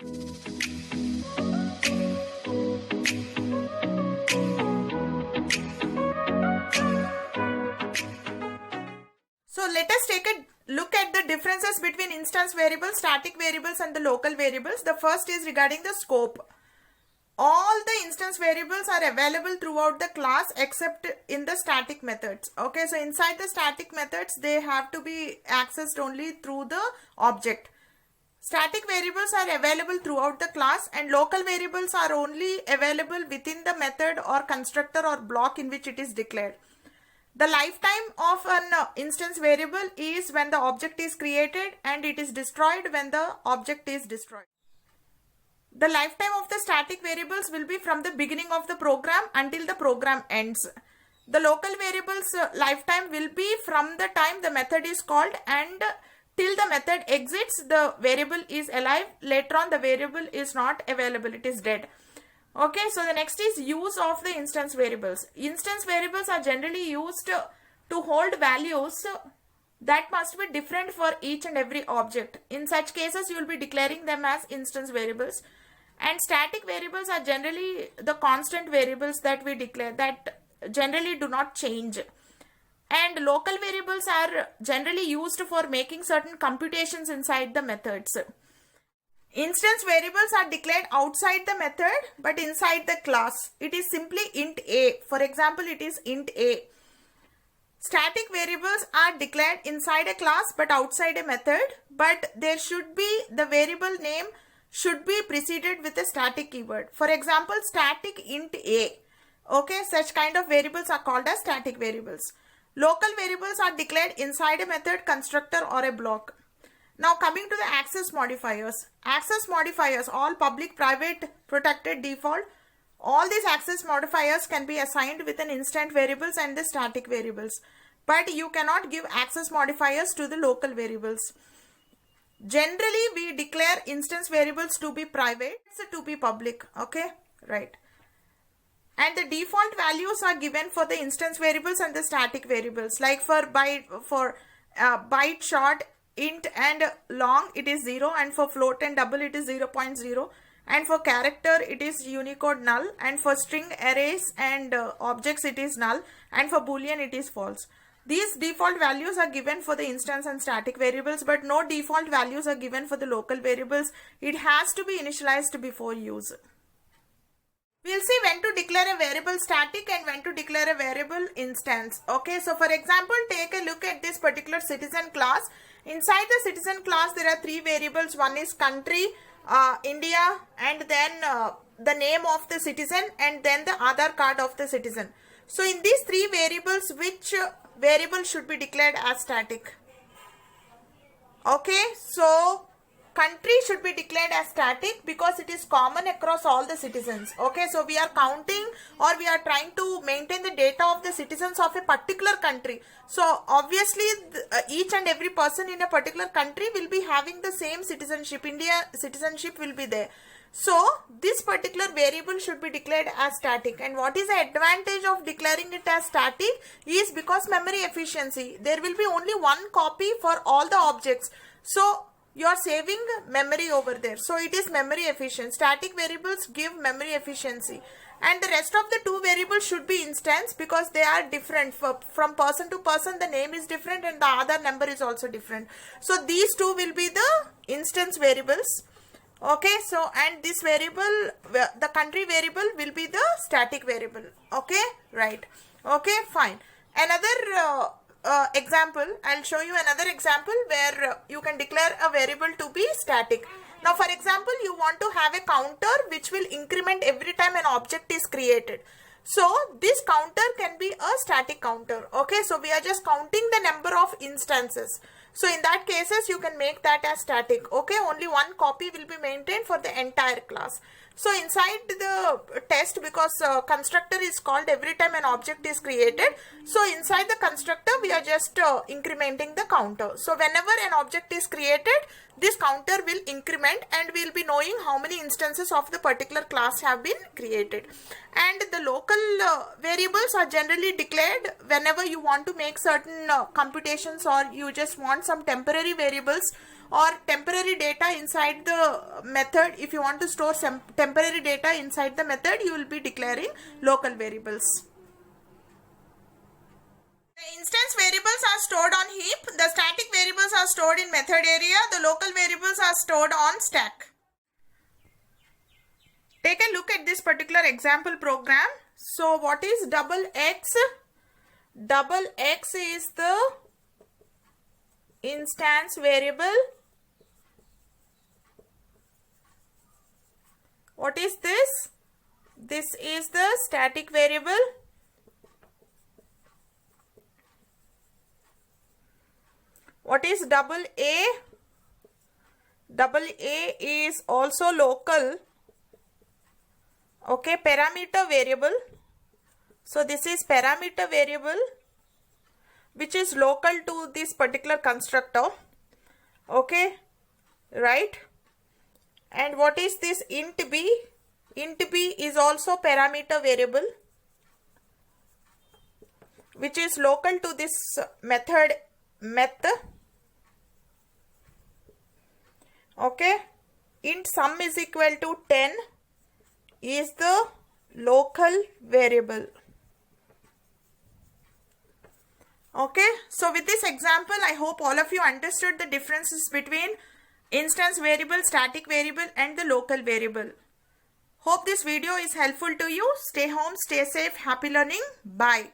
So let us take a look at the differences between instance variables, static variables and the local variables. The first is regarding the scope. All the instance variables are available throughout the class except in the static methods. Okay, so inside the static methods, they have to be accessed only through the object. Static variables are available throughout the class and local variables are only available within the method or constructor or block in which it is declared. The lifetime of an instance variable is when the object is created and it is destroyed when the object is destroyed. The lifetime of the static variables will be from the beginning of the program until the program ends. The local variables lifetime will be from the time the method is called and till the method exits, the variable is alive. Later on, the variable is not available, it is dead. Okay, so the next is use of the instance variables. Instance variables are generally used to hold values that must be different for each and every object. In such cases, you will be declaring them as instance variables. And static variables are generally the constant variables that we declare that generally do not change. And local variables are generally used for making certain computations inside the methods. Instance variables are declared outside the method but inside the class. It is simply int a. For example, it is int a. Static variables are declared inside a class but outside a method, but there should be the variable name should be preceded with a static keyword. For example, static int a. Okay, such kind of variables are called as static variables. Local variables are declared inside a method, constructor or a block. Now coming to the access modifiers. Access modifiers, all public, private, protected, default. All these access modifiers can be assigned with an instant variables and the static variables. But you cannot give access modifiers to the local variables. Generally, we declare instance variables to be private, to be public. Okay, right. And the default values are given for the instance variables and the static variables. Like for byte, short, int and long it is 0, and for float and double it is 0.0, and for character it is Unicode null, and for string arrays and objects it is null, and for boolean it is false. These default values are given for the instance and static variables, but no default values are given for the local variables. It has to be initialized before use. We'll see when to declare a variable static and when to declare a variable instance. Okay, so for example, take a look at this particular citizen class. Inside the citizen class, there are three variables. One is country, India, and then the name of the citizen, and then the Aadhaar card of the citizen. So in these three variables, which variable should be declared as static? Okay, so country should be declared as static because it is common across all the citizens. Okay, so we are counting or we are trying to maintain the data of the citizens of a particular country. So obviously each and every person in a particular country will be having the same citizenship. India citizenship will be there. So this particular variable should be declared as static. And what is the advantage of declaring it as static is because memory efficiency. There will be only one copy for all the objects. So you are saving memory over there. So it is memory efficient. Static variables give memory efficiency. And the rest of the two variables should be instance because they are different. From person to person, the name is different and the Aadhaar number is also different. So these two will be the instance variables. Okay, so and this variable, the country variable will be the static variable. Okay, right. Okay, fine. Another example, I'll show you another example where you can declare a variable to be static. Now, for example, you want to have a counter which will increment every time an object is created. So, this counter can be a static counter. Okay, so we are just counting the number of instances. So, in that cases, you can make that as static. Okay, only one copy will be maintained for the entire class. So, inside the test, because constructor is called every time an object is created. So, inside the constructor, we are just incrementing the counter. So, whenever an object is created, this counter will increment and we will be knowing how many instances of the particular class have been created. And the local variables are generally declared whenever you want to make certain computations or you just want some temporary variables or temporary data inside the method. If you want to store some temporary data inside the method, you will be declaring local variables. The instance variables are stored on heap. The static variables are stored in method area. The local variables are stored on stack. Take a look at this particular example program. So what is double X? Double X is the instance variable. What is this? This is the static variable. What is double A? Double A is also local. Okay, parameter variable. So this is parameter variable which is local to this particular constructor. Okay, right? And what is this int b? Int b is also parameter variable which is local to this method meth. Okay, int sum is equal to 10 is the local variable. Okay, so with this example, I hope all of you understood the differences between instance variable, static variable and the local variable. Hope this video is helpful to you. Stay home, stay safe, happy learning. Bye.